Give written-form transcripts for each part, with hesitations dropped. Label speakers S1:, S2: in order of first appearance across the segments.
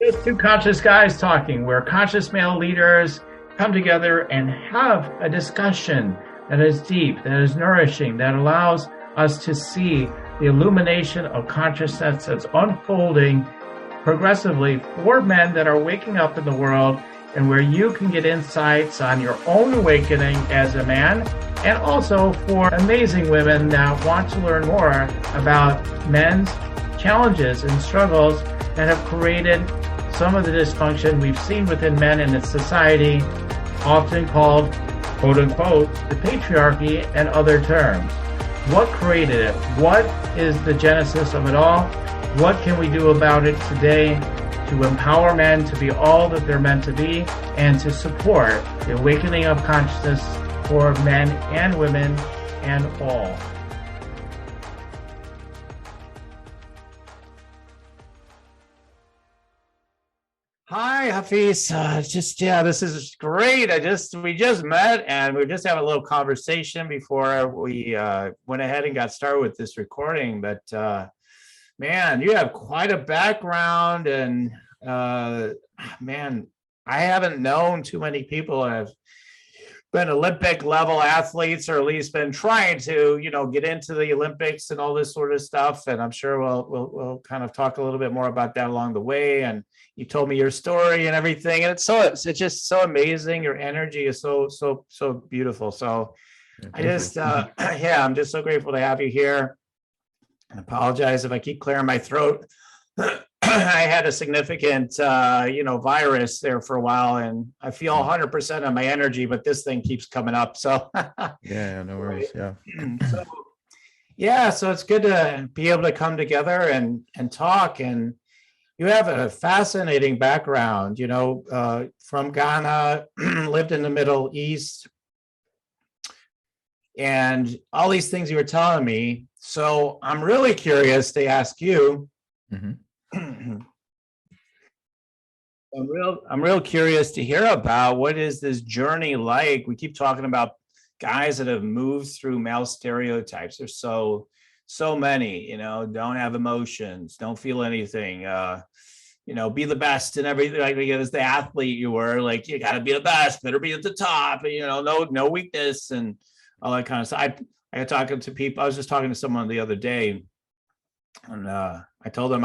S1: Just two conscious guys talking, where conscious male leaders come together and have a discussion that is deep, that is nourishing, that allows us to see the illumination of consciousness that's unfolding progressively for men that are waking up in the world, and where you can get insights on your own awakening as a man, and also for amazing women that want to learn more about men's challenges and struggles that have created some of the dysfunction we've seen within men in its society, often called, quote unquote, the patriarchy and other terms. What created it? What is the genesis of it all? What can we do about it today to empower men to be all that they're meant to be and to support the awakening of consciousness for men and women and all? Hi, Hafeez. This is great. We just met and we just have a little conversation before we went ahead and got started with this recording. But man, you have quite a background, and man, I haven't known too many people who have been Olympic level athletes, or at least been trying to, get into the Olympics and all this sort of stuff. And I'm sure we'll kind of talk a little bit more about that along the way. And you told me your story and everything, and it's just so amazing. Your energy is so beautiful. So I'm just so grateful to have you here. I apologize if I keep clearing my throat. I had a significant, virus there for a while, and I feel 100% of my energy, but this thing keeps coming up. So
S2: yeah, no worries.
S1: So it's good to be able to come together and talk. And you have a fascinating background, from Ghana, lived in the Middle East, and all these things you were telling me. So I'm really curious to ask you.
S2: Mm-hmm.
S1: I'm real curious to hear about what is this journey like. We keep talking about guys that have moved through male stereotypes. There's so many, don't have emotions, don't feel anything, be the best and everything. Like, as the athlete you were, like, you got to be the best, better be at the top, no weakness and all that kind of stuff. I got talking to people. I was just talking to someone the other day, and I told them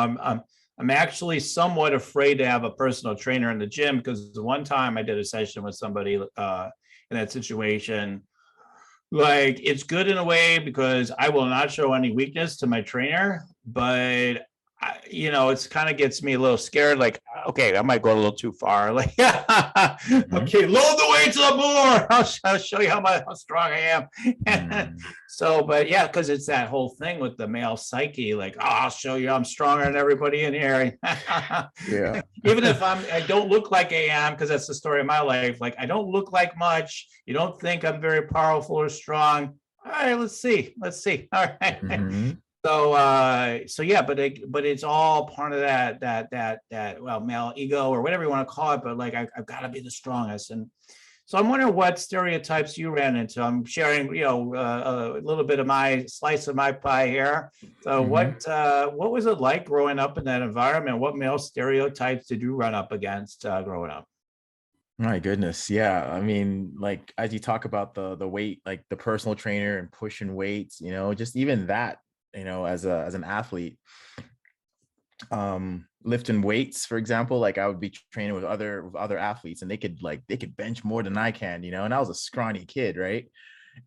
S1: I'm actually somewhat afraid to have a personal trainer in the gym, because one time I did a session with somebody in that situation. Like, it's good in a way because I will not show any weakness to my trainer, but it's kind of gets me a little scared. Like, okay, I might go a little too far. Like, okay, load the weights up more. I'll show you how strong I am. So, but yeah, because it's that whole thing with the male psyche. Like, I'll show you I'm stronger than everybody in here.
S2: Yeah.
S1: Even if I don't look like I am, because that's the story of my life. Like, I don't look like much. You don't think I'm very powerful or strong. All right, let's see. All right.
S2: Mm-hmm.
S1: So yeah, but it's all part of that male ego, or whatever you want to call it. But like, I've got to be the strongest. And so I'm wondering what stereotypes you ran into. I'm sharing, a little bit of my slice of my pie here. So what was it like growing up in that environment? What male stereotypes did you run up against growing up?
S2: My goodness. Yeah. I mean, like, as you talk about the weight, like the personal trainer and pushing weights, just even that, as an athlete, lifting weights, for example, like I would be training with other athletes, and they could bench more than I can, and I was a scrawny kid, right?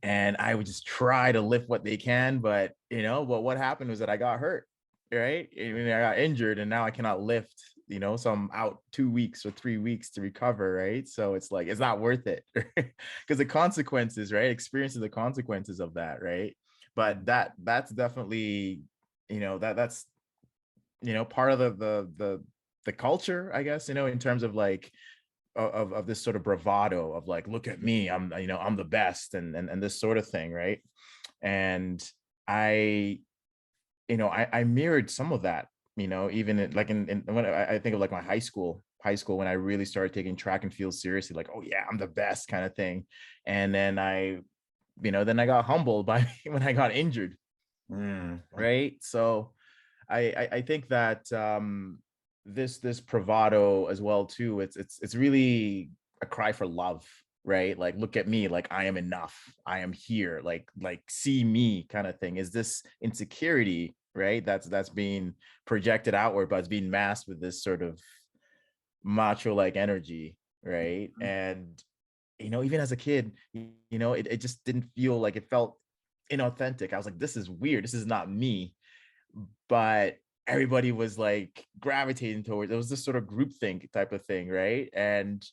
S2: And I would just try to lift what they can, but what happened was that I got hurt, right? I mean, I got injured, and now I cannot lift, so I'm out 2 weeks or 3 weeks to recover, right? So it's like, it's not worth it, because the consequences, right? Experiencing the consequences of that, right? But that's definitely, that's part of the culture, I guess, in terms of like of this sort of bravado of like, look at me, I'm the best, and this sort of thing, right? And I mirrored some of that, even when I think of like my high school when I really started taking track and field seriously, like, oh yeah, I'm the best kind of thing. And then then I got humbled by when I got injured. Right. So I think that this bravado as well too. It's really a cry for love, right? Like, look at me, like I am enough, I am here, like see me kind of thing. Is this insecurity, right? That's being projected outward, but it's being masked with this sort of macho like energy, right? And even as a kid, it just didn't feel like, it felt inauthentic. I was like, this is weird, this is not me. But everybody was like gravitating towards, it was this sort of groupthink type of thing, right? And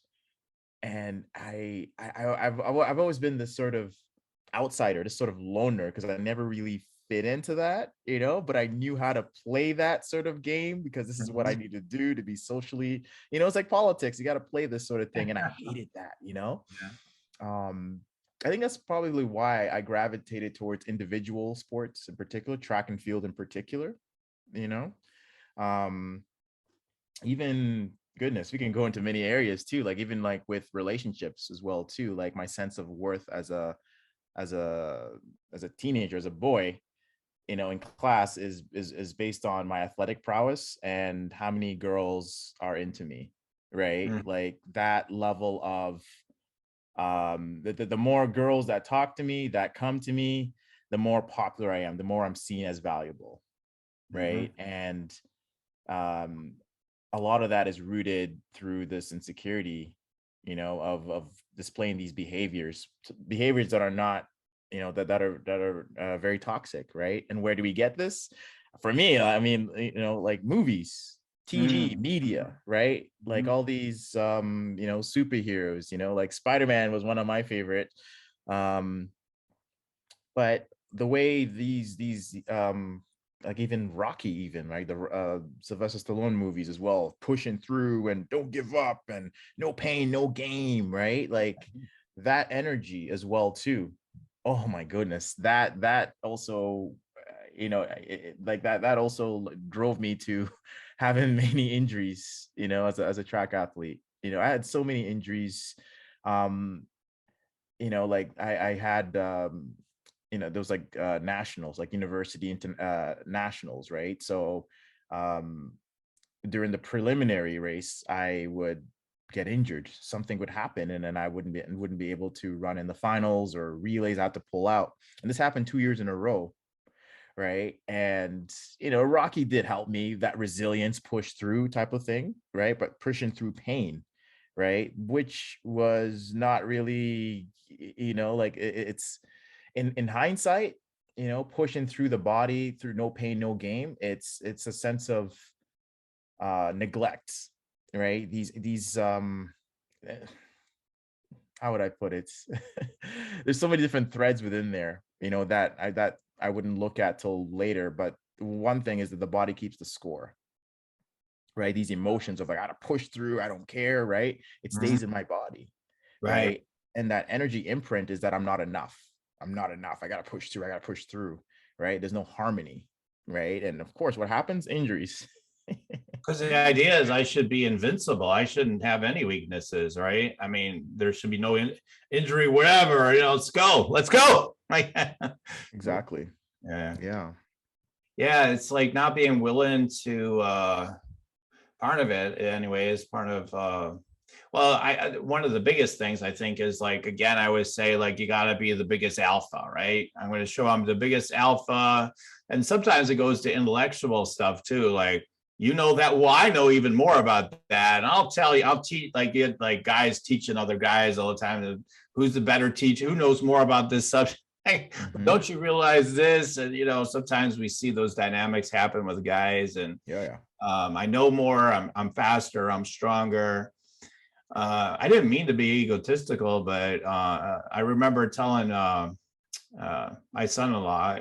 S2: I've always been this sort of outsider, this sort of loner, because I never really fit into that, but I knew how to play that sort of game because this is what I
S1: Mhm.
S2: need to do to be socially, it's like politics, you got to play this sort of thing. And I hated that.
S1: Yeah.
S2: um I think that's probably why I gravitated towards individual sports, in particular track and field in particular. you know um Even, goodness, we can go into many areas too, like even like with relationships as well too, like my sense of worth as a as a teenager, as a boy, in class is based on my athletic prowess and how many girls are into me, right?
S1: Mm.
S2: Like that level of, the more girls that talk to me, that come to me, the more popular I am, the more I'm seen as valuable, right?
S1: Mhm.
S2: And um a lot of that is rooted through this insecurity, of displaying these behaviors that are not, that are very toxic, right? And where do we get this? For me, I mean, like movies, TV,
S1: Mm.
S2: media, right? Like
S1: Mhm.
S2: all these, superheroes, like Spider-Man was one of my favorite. um but the way these like even Rocky, even right, the Sylvester Stallone movies as well, pushing through and don't give up and no pain no game, right? Like that energy as well too. Oh my goodness, that also, like that also drove me to having many injuries, as a track athlete. I had so many injuries. um like I had, there was like, nationals, like university into nationals, right? So um during the preliminary race, I would get injured, something would happen, and then I wouldn't be able to run in the finals or relays. I had to pull out, and this happened 2 years in a row, right? And Rocky did help me, that resilience, push through type of thing, right? But pushing through pain, right, which was not really, like, it's in hindsight, pushing through the body, through no pain no game, it's a sense of neglect, right? These eh, how would I put it? There's so many different threads within there, that I wouldn't look at till later. But one thing is that the body keeps the score, right? These emotions of like, I gotta push through, I don't care, right? It
S1: Mhm.
S2: stays in my body,
S1: Right.
S2: right? And that energy imprint is that I'm not enough. I'm not enough. I gotta push through. I gotta push through, right? There's no harmony, right? And of course, what happens? Injuries.
S1: Because the idea is I should be invincible. I shouldn't have any weaknesses, right? I mean, there should be no injury, whatever. Let's go. Let's go. Like,
S2: Exactly.
S1: yeah.
S2: Yeah.
S1: Yeah. It's like not being willing to, part of it anyway, is part of, well, one of the biggest things I think is like, again, I always say like, you got to be the biggest alpha, right? I'm going to show I'm the biggest alpha. And sometimes it goes to intellectual stuff too. Like, that, well, I know even more about that. And I'll tell you, I'll teach, like, get like guys teaching other guys all the time. Who's the better teacher? Who knows more about this subject? Hey,
S2: Hmm.
S1: don't you realize this? And, sometimes we see those dynamics happen with guys. And
S2: Yeah. Yeah.
S1: I know more. I'm faster. I'm stronger. I didn't mean to be egotistical, but I remember telling my son-in-law.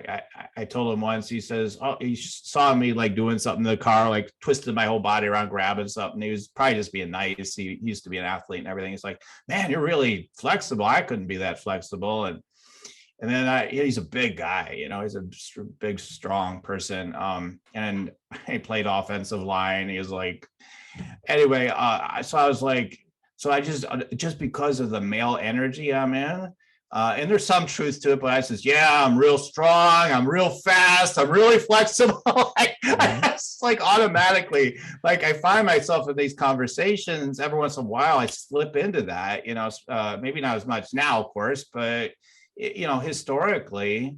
S1: I told him once. He says, "Oh, he saw me like doing something in the car, like twisted my whole body around, grabbing something. He was probably just being nice. He used to be an athlete and everything. He's like, man, you're really flexible. I couldn't be that flexible." And then he's a big guy, he's a big, strong person. And he played offensive line. He was like, anyway, so I was like, so I just because of the male energy I'm in, And there's some truth to it, but I says, yeah, I'm real strong, I'm real fast, I'm really flexible. Like, it's like automatically, like I find myself in these conversations every once in a while, I slip into that, maybe not as much now, of course, but historically,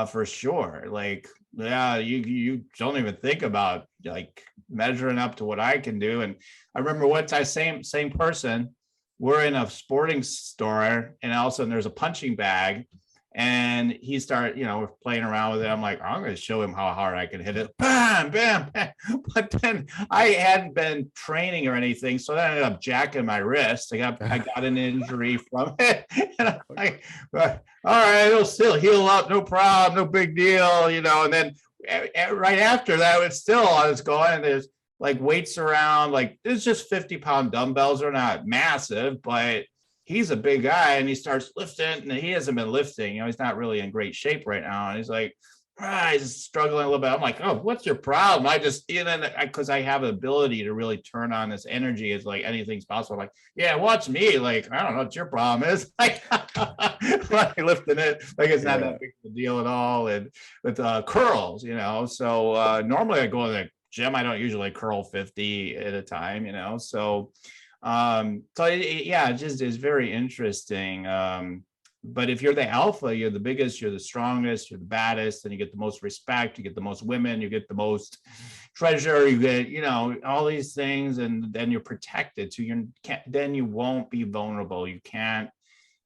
S1: for sure. Like, yeah, you don't even think about like measuring up to what I can do. And I remember one time, same person, we're in a sporting store, and all of a sudden there's a punching bag, and he started, we're playing around with it. I'm like, I'm going to show him how hard I can hit it. Bam, bam, bam. But then I hadn't been training or anything, so I ended up jacking my wrist. I got an injury from it, and I'm like, all right, it'll still heal up, no problem, no big deal, And then right after that, I was going, and there's like weights around, like it's just 50-pound dumbbells. Are not massive, but he's a big guy, and he starts lifting, and he hasn't been lifting. He's not really in great shape right now. And he's like, he's struggling a little bit. I'm like, oh, what's your problem? Because I have the ability to really turn on this energy. It's like anything's possible. I'm like, yeah, watch me. Like, I don't know what your problem is. Like, lifting it, like it's not that big of a deal at all. And with curls, so normally I go in the gym, I don't usually curl 50 at a time, so it just is very interesting. But if you're the alpha, you're the biggest, you're the strongest, you're the baddest, and you get the most respect, you get the most women, you get the most treasure, you get, all these things, and then you're protected. So then you won't be vulnerable.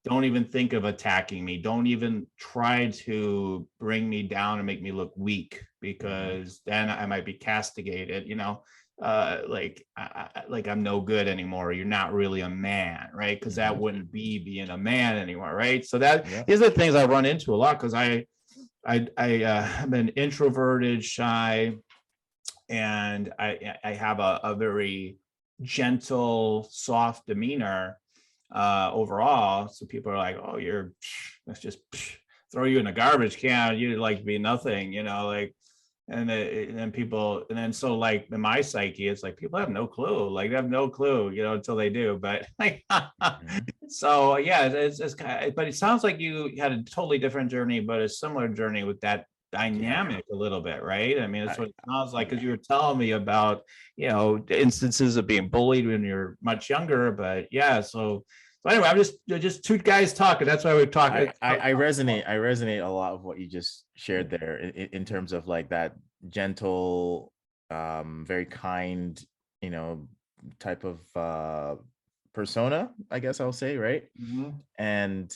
S1: Don't even think of attacking me. Don't even try to bring me down and make me look weak, because then I might be castigated, like I'm no good anymore. You're not really a man, right? Because that wouldn't be being a man anymore, right? So these are the things I run into a lot, because I'm an introverted, shy, and I have a very gentle, soft demeanor overall. So people are like, oh, let's just throw you in a garbage can, you'd like to be nothing, like, and then so like in my psyche, it's like people have no clue, like they have no clue, until they do. But like, so yeah, it's kind of, but it sounds like you had a totally different journey, but a similar journey with that dynamic a little bit, right? I mean, that's what it sounds like, because you were telling me about, instances of being bullied when you're much younger. But yeah, so anyway, I'm just two guys talking. That's why we're talking.
S2: I resonate a lot of what you just shared there in terms of like that gentle, very kind, type of persona, I guess I'll say, right? And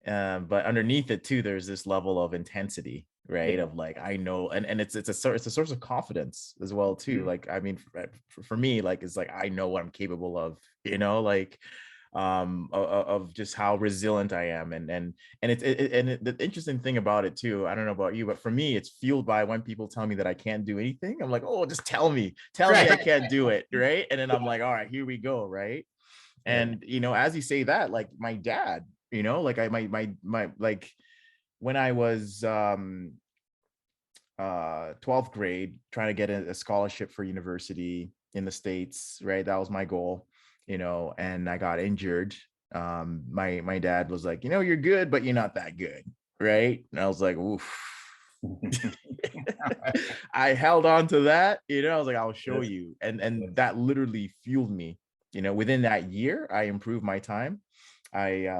S2: but underneath it too, there's this level of intensity, right? Of like, I know, and it's a source of confidence as well too. Like, I mean, for me, like, it's like, I know what I'm capable of, like, of just how resilient I am. And the interesting thing about it too, I don't know about you, but for me, it's fueled by when people tell me that I can't do anything. I'm like, oh, just tell me I can't do it, right? And then I'm like, all right, here we go, right? And as you say that, like my dad, like my like when I was 12th grade, trying to get a scholarship for university in the States, right? That was my goal, and I got injured. My dad was like, you're good, but you're not that good, right? And I was like, oof. I held on to that, I was like, I'll show you. And that literally fueled me. Within that year, I improved my time. I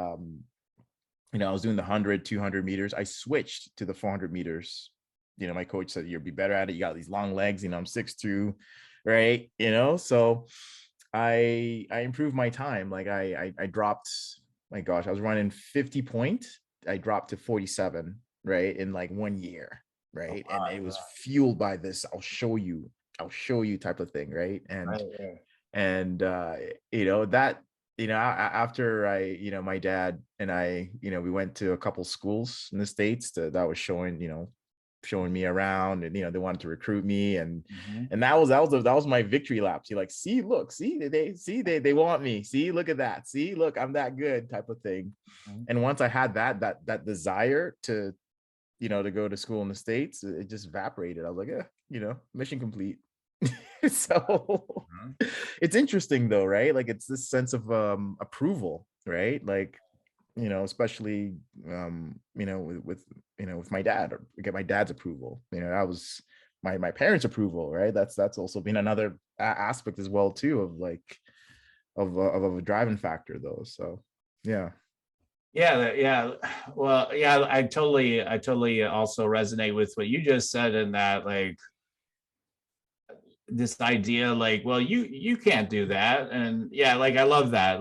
S2: was doing the 100, 200 meters. I switched to the 400 meters. My coach said, you'll be better at it. You got these long legs, I'm 6'2", right? So I improved my time. Like I dropped, my gosh, I was running 50 point. I dropped to 47, right? In like 1 year, right? Oh, and it was fueled by this, I'll show you type of thing, right? And that, after I, my dad and I, we went to a couple schools in the States that was showing me around, and they wanted to recruit me, and that was my victory lap. Like, they want me, look at that, look, I'm that good, type of thing. And once I had that desire to to go to school in the States, it just evaporated. I was like, mission complete. So it's interesting though, right? Like, it's this sense of approval, right? Like, especially with my dad, or get my dad's approval. That was my parents' approval, right? That's also been another aspect as well too, of like of a driving factor though. So yeah.
S1: Yeah. Well, yeah, I totally also resonate with what you just said, in that like this idea like, well, you can't do that. And yeah, like I love that.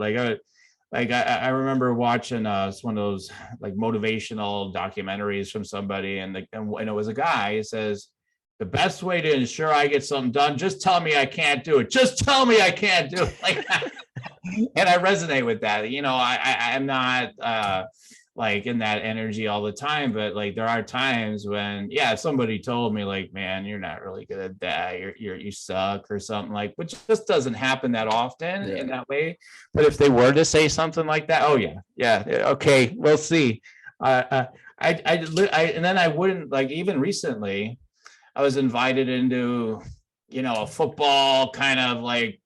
S1: I remember watching it's one of those like motivational documentaries from somebody, and it was a guy who says, the best way to ensure I get something done, just tell me I can't do it. Just tell me I can't do it. Like, and I resonate with that. I'm not like in that energy all the time, but like there are times when, yeah, if somebody told me like, man, you're not really good at that, you suck or something, like, which just doesn't happen that often in that way. But if they were to say something like that, oh yeah, okay, we'll see. And then I wouldn't, like, even recently I was invited into, a football kind of like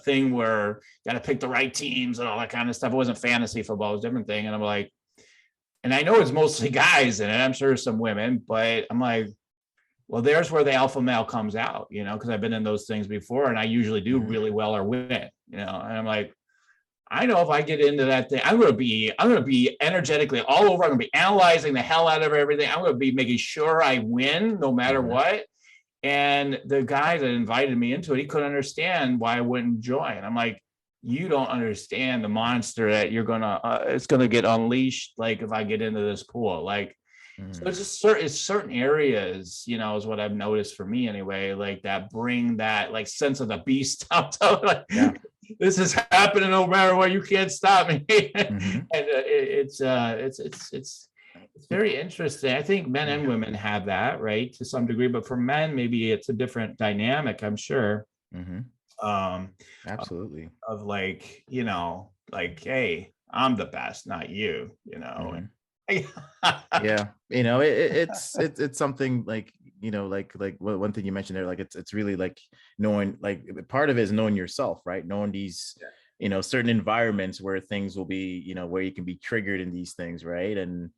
S1: thing where you got to pick the right teams and all that kind of stuff. It wasn't fantasy football, it was a different thing. And I'm like, and I know it's mostly guys in it, I'm sure some women, but I'm like, well, there's where the alpha male comes out, because I've been in those things before and I usually do really well or win, and I'm like, I know if I get into that thing, I'm going to be energetically all over. I'm going to be analyzing the hell out of everything. I'm going to be making sure I win no matter what. And the guy that invited me into it, he couldn't understand why I wouldn't join. I'm like, you don't understand the monster that it's going to get unleashed. Like if I get into this pool, like, so it's just certain areas, is what I've noticed for me anyway, like that bring that like sense of the beast out. Like, this is happening no matter what, you can't stop me. And it's very interesting. I think men and women have that, right, to some degree, but for men maybe it's a different dynamic, I'm sure.
S2: Absolutely.
S1: Of like, like, hey, I'm the best, not you.
S2: Yeah, it's something like, like one thing you mentioned there, like it's really like knowing, like part of it is knowing yourself, right? Knowing these certain environments where things will be, where you can be triggered in these things, right? And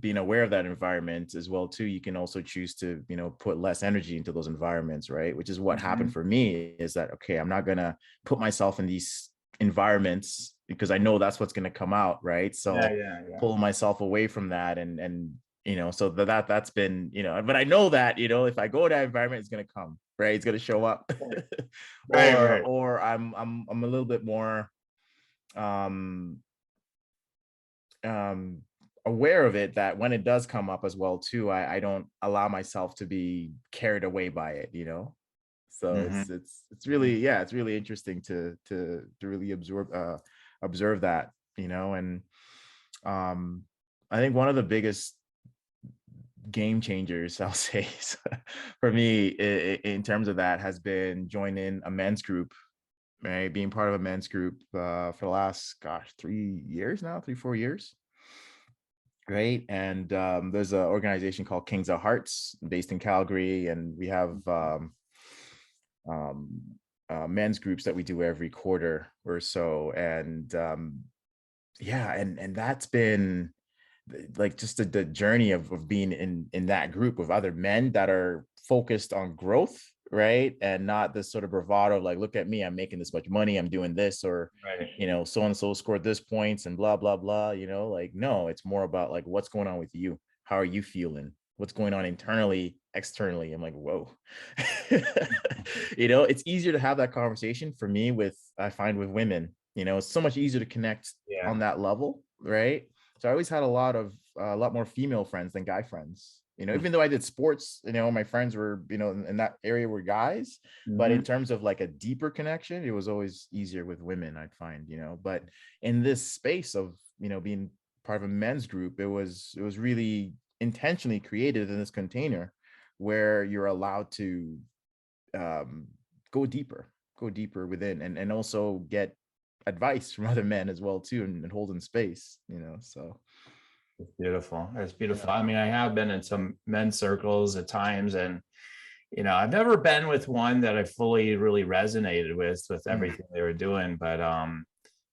S2: being aware of that environment as well too, you can also choose to put less energy into those environments, right? Which is what happened for me, is that, okay, I'm not gonna put myself in these environments because I know that's what's going to come out, right? So pull myself away from that, and so that's been, but I know that if I go to that environment, it's going to come, right? It's going to show up. Or I'm a little bit more aware of it, that when it does come up as well too, I don't allow myself to be carried away by it, so it's really, it's really interesting to really observe that, and I think one of the biggest game changers, I'll say, for me in terms of that has been joining a men's group, right? Being part of a men's group for the last 3-4 years. Right. And there's an organization called Kings of Hearts based in Calgary, and we have men's groups that we do every quarter or so. And and that's been like just the journey of being in that group of other men that are focused on growth, right? And not this sort of bravado of like, look at me, I'm making this much money, I'm doing this, or so and so scored this points and blah blah blah, like, no, it's more about like, what's going on with you, how are you feeling, what's going on internally, externally. I'm like, whoa. It's easier to have that conversation for me I find with women, it's so much easier to connect on that level, right? So I always had a lot more female friends than guy friends, even though I did sports, my friends were, in that area were guys, but in terms of like a deeper connection, it was always easier with women, I'd find, but in this space of, being part of a men's group, it was really intentionally created in this container where you're allowed to go deeper within, and also get advice from other men as well too, and holding space, so
S1: it's beautiful. It's beautiful. I mean, I have been in some men's circles at times, and I've never been with one that I fully really resonated with everything they were doing, but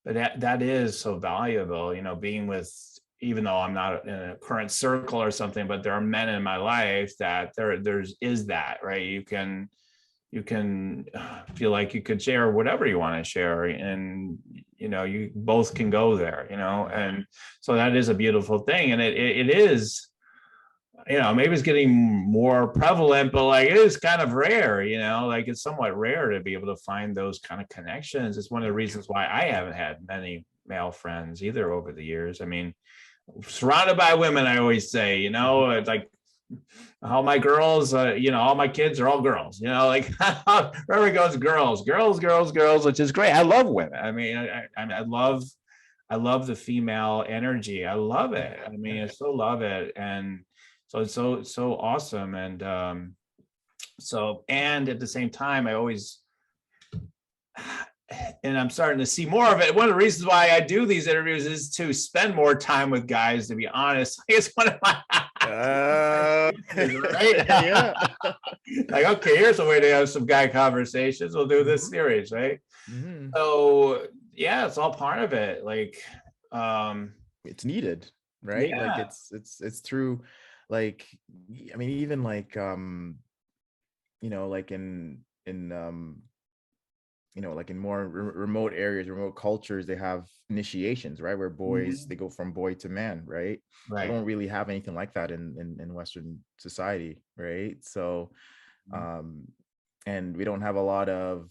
S1: But that is so valuable, being with, even though I'm not in a current circle or something, but there are men in my life that there's is that, right? You can feel like you could share whatever you want to share, and you both can go there, and so that is a beautiful thing. And it is, maybe it's getting more prevalent, but like it is kind of rare, like it's somewhat rare to be able to find those kind of connections. It's one of the reasons why I haven't had many male friends either over the years. I mean, surrounded by women, I always say, it's like all my girls, all my kids are all girls, like wherever it goes, girls, girls, girls, girls, which is great. I love women. I mean, I love the female energy. I love it. I mean, I so love it. And so it's so awesome. And and at the same time, I always, and I'm starting to see more of it. One of the reasons why I do these interviews is to spend more time with guys, to be honest. It's one of my right?
S2: Yeah.
S1: Like, okay, here's a way to have some guy conversations. We'll do this series, right?
S2: Mm-hmm.
S1: So yeah, it's all part of it. Like,
S2: it's needed, right?
S1: Yeah.
S2: Like it's through, like, I mean, even like like like in more remote areas, remote cultures, they have initiations, right? Where boys, they go from boy to man, right?
S1: Right.
S2: I don't really have anything like that in Western society, right? So, and we don't have a lot of,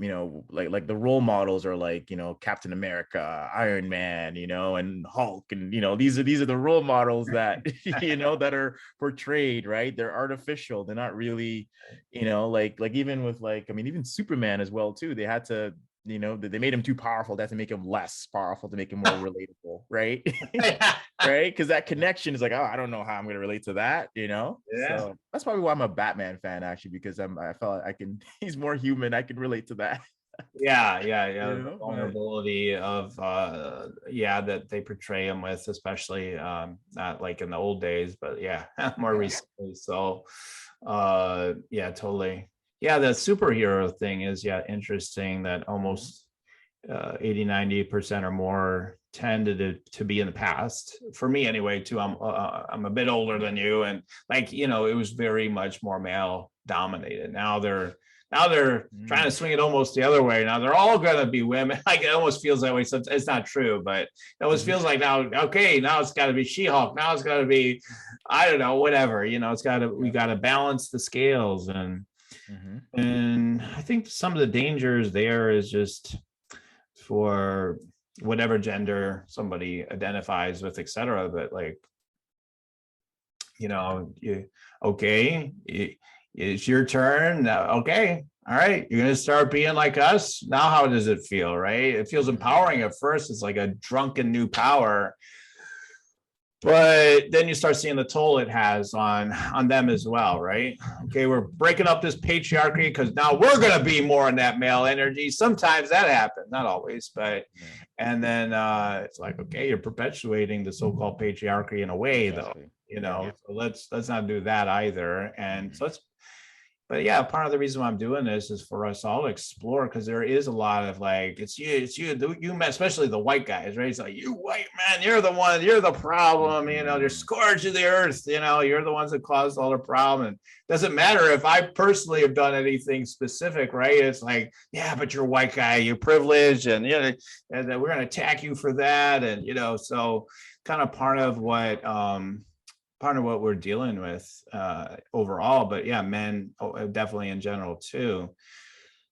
S2: like the role models are like, Captain America, Iron Man, and Hulk, and these are the role models that that are portrayed, right? They're artificial. They're not really, like even with, like, I mean, even Superman as well too. They had to, they made him too powerful. They had to make him less powerful to make him more relatable, right? Right? Because that connection is like, oh, I don't know how I'm gonna relate to that,
S1: Yeah.
S2: So that's probably why I'm a Batman fan, actually, because I felt I can, he's more human. I can relate to that.
S1: Yeah. The
S2: But
S1: vulnerability of that they portray him with, especially not like in the old days, but more recently. So yeah, totally. Yeah, the superhero thing is interesting, that almost 80-90% or more tended to be in the past, for me anyway too. I'm a bit older than you, and like, it was very much more male dominated. Now they're trying to swing it almost the other way. Now they're all going to be women. Like, it almost feels that way. So it's not true, but it almost feels like now, okay, now it's got to be She-Hulk. Now it's got to be, I don't know, whatever, we got to balance the scales. And I think some of the dangers there is just for whatever gender somebody identifies with, etc. But like, okay, it's your turn. Okay, all right, you're gonna start being like us now. How does it feel? Right? It feels empowering at first. It's like a drunken new power, but then you start seeing the toll it has on them as well, right? Okay, we're breaking up this patriarchy because now we're going to be more in that male energy. Sometimes that happens, not always, but and then it's like, okay, you're perpetuating the so-called patriarchy in a way, though, so let's not do that either. And so it's, but yeah, part of the reason why I'm doing this is for us all to explore, because there is a lot of like, it's you, especially the white guys, right? It's like, you white man, you're the one, you're the problem, you're scourge of the earth, you're the ones that caused all the problem. And it doesn't matter if I personally have done anything specific, right? It's like, yeah, but you're a white guy, you're privileged, and and then we're gonna attack you for that. And so kind of part of what we're dealing with overall, but yeah, men definitely in general too.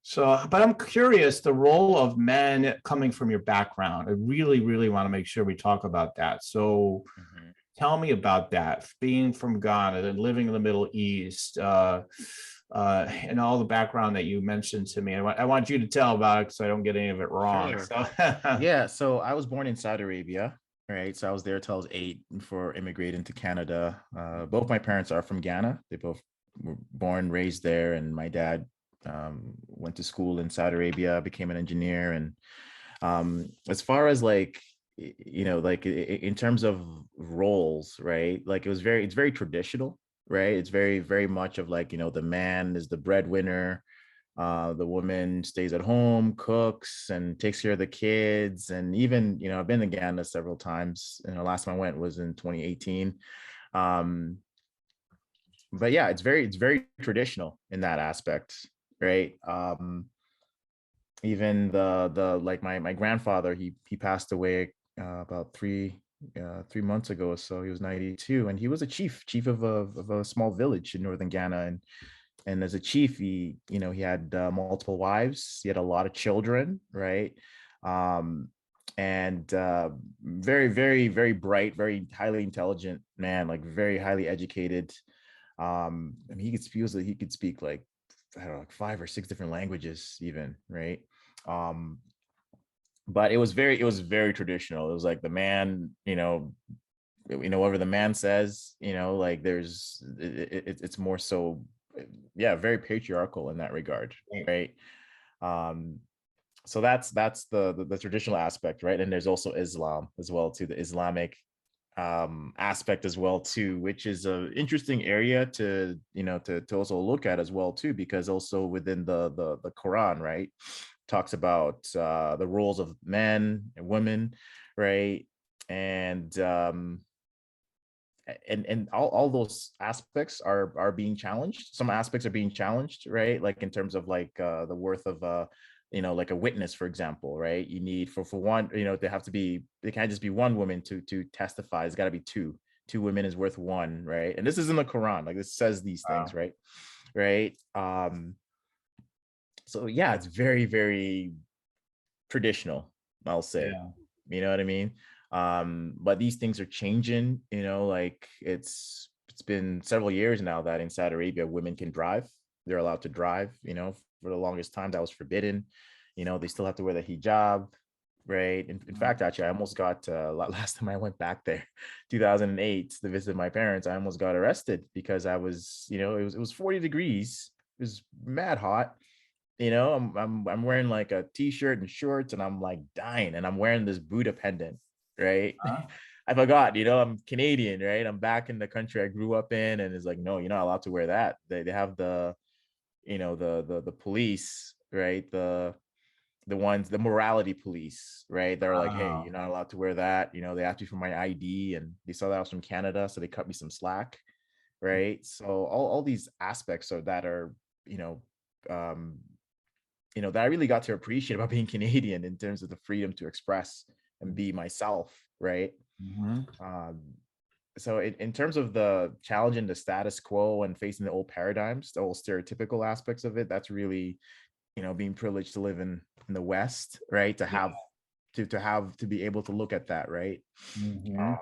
S1: So, but I'm curious, the role of men coming from your background. I really, really want to make sure we talk about that. So tell me about that, being from Ghana and living in the Middle East, and all the background that you mentioned to me. I want you to tell about it so I don't get any of it wrong.
S2: Sure.
S1: So
S2: Yeah, so I was born in Saudi Arabia, right? So I was there till I was 8 before immigrating to Canada. Both my parents are from Ghana. They both were born, raised there, and my dad went to school in Saudi Arabia, became an engineer. And as far as like, like in terms of roles, right? Like it's very traditional, right? It's very, very much of like, the man is the breadwinner, The woman stays at home, cooks, and takes care of the kids. And even, I've been to Ghana several times. And the last time I went was in 2018. Um, but yeah, it's very traditional in that aspect, right? Even the like my grandfather, he passed away about 3 months ago or so. He was 92, and he was a chief of a small village in northern Ghana. And as a chief, he had multiple wives. He had a lot of children, right? Um, and very, very, very bright, very highly intelligent man, like very highly educated. I mean, he could speak like, I don't know, like 5 or 6 different languages, even, right? Um, but it was very traditional. It was like the man, whatever the man says, like it's more so, yeah, very patriarchal in that regard, right? Um, so that's the traditional aspect, right? And there's also Islam as well too, the Islamic aspect as well too, which is a interesting area to also look at as well too, because also within the Quran, right, talks about the roles of men and women, right? And and all those aspects are being challenged. Some aspects are being challenged, right? Like in terms of like the worth of like a witness, for example, right? You need for one, they can't just be one woman to testify. It's got to be two women is worth one, right? And this is in the Quran, like this says these things,
S1: Wow.
S2: right? So yeah, it's very, very traditional, I'll say.
S1: Yeah.
S2: You know what I mean? But these things are changing, like it's been several years now that in Saudi Arabia women can drive. They're allowed to drive, for the longest time that was forbidden. They still have to wear the hijab, right? In fact, actually, I almost got last time I went back there, 2008, to visit my parents, I almost got arrested because I was, it was 40 degrees. It was mad hot. I'm wearing like a t-shirt and shorts, and I'm like dying, and I'm wearing this Buddha pendant, right?
S1: Huh?
S2: I forgot, I'm Canadian, right? I'm back in the country I grew up in, and it's like, no, you're not allowed to wear that. They have the police, right? The morality police, right? They're like, hey, you're
S1: Wow.
S2: not allowed to wear that. They asked me for my ID, and they saw that I was from Canada, so they cut me some slack, right? So all these aspects of that are, you know, um, that I really got to appreciate about being Canadian in terms of the freedom to express and be myself, right?
S1: Mhm.
S2: Um, so in terms of the challenging the status quo and facing the old paradigms, the old stereotypical aspects of it, that's really, being privileged to live in the West, right? To
S1: Yeah.
S2: have to be able to look at that, right? Um,
S1: Mhm. Mhm.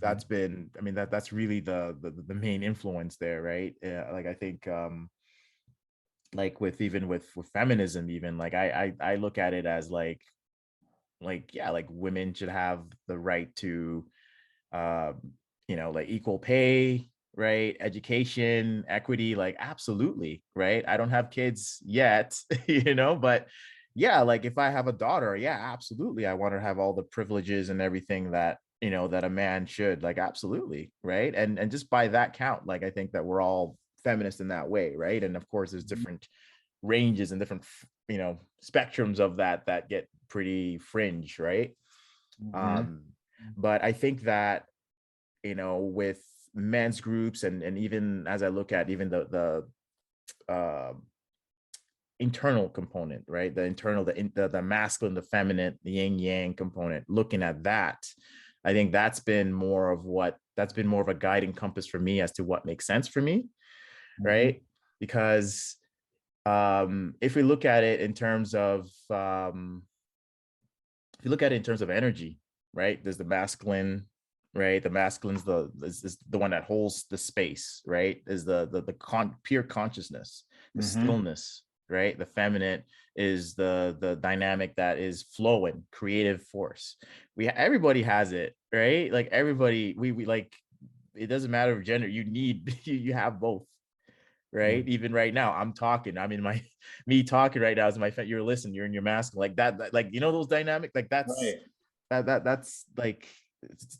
S2: that's been, I mean, that's really the main influence there, right? Like I think like with feminism, even like I look at it as like yeah, like women should have the right to um like equal pay, right? Education, equity, like absolutely, right? I don't have kids yet, but yeah, like if I have a daughter, yeah, absolutely, I want her to have all the privileges and everything that that a man should, like absolutely, right? And just by that count, like I think that we're all feminist in that way, right? And of course there's
S1: Mhm.
S2: different ranges and different spectrums of that get pretty fringe, right?
S1: Mhm.
S2: um but I think that with men's groups, and even as I look at even the internal component, right? The internal, the masculine, the feminine, the yin yang component, looking at that, I think that's been more of a guiding compass for me as to what makes sense for me,
S1: Mhm.
S2: right? Because if we look at it in terms of if you look at it in terms of energy, right? There's the masculine, right? The masculine's is the one that holds the space, right? Is the pure consciousness, the
S1: Mhm.
S2: stillness, right? The feminine is the dynamic that is flowing, creative force. Everybody has it, right? Like everybody, we like, it doesn't matter of gender. You need you have both, right?
S1: Mhm.
S2: Even right now, I'm talking. I mean, me talking right now is my friend. You're listening. You're in your mask, like that. Like those dynamic. Like
S1: Right.
S2: that's like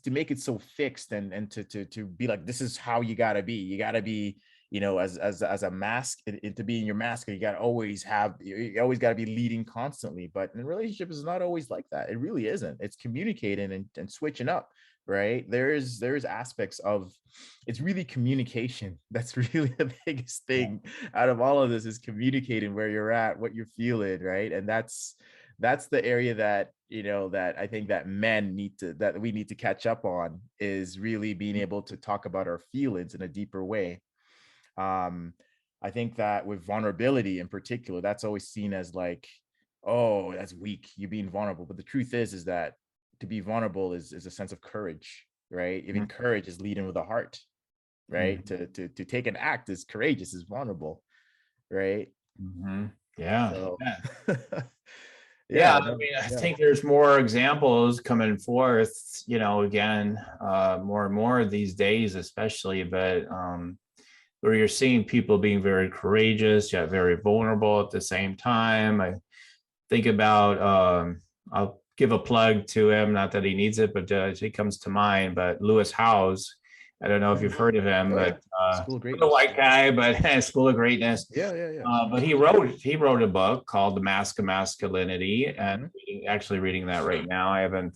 S2: to make it so fixed and to be like, this is how you gotta be. You gotta be. as a mask, to be in your mask, you always got to be leading constantly. But in relationships, it's not always like that. It really isn't. It's communicating and switching up, right? There's aspects of, it's really communication. That's really the biggest thing out of all of this, is communicating where you're at, what you're feeling, right? And that's the area that, that I think that we need to catch up on, is really being able to talk about our feelings in a deeper way. I think that with vulnerability in particular, that's always seen as like, oh, that's weak, you're being vulnerable. But the truth is that to be vulnerable is a sense of courage, right? Even courage is leading with the heart, right? To take an act is courageous, is vulnerable, right?
S1: Yeah.
S2: So
S1: Yeah,
S2: yeah,
S1: I mean, I
S2: yeah.
S1: think there's more examples coming forth, again, more and more these days, especially, but where you're seeing people being very courageous, yet very vulnerable at the same time. I think about, I'll give a plug to him, not that he needs it, but he comes to mind, but Lewis Howes. I don't know if you've heard of him,
S2: Oh, yeah.
S1: but
S2: School of
S1: the
S2: Greatness.
S1: white guy, but School of Greatness.
S2: Yeah.
S1: But he wrote a book called The Mask of Masculinity, and actually reading that right now. I haven't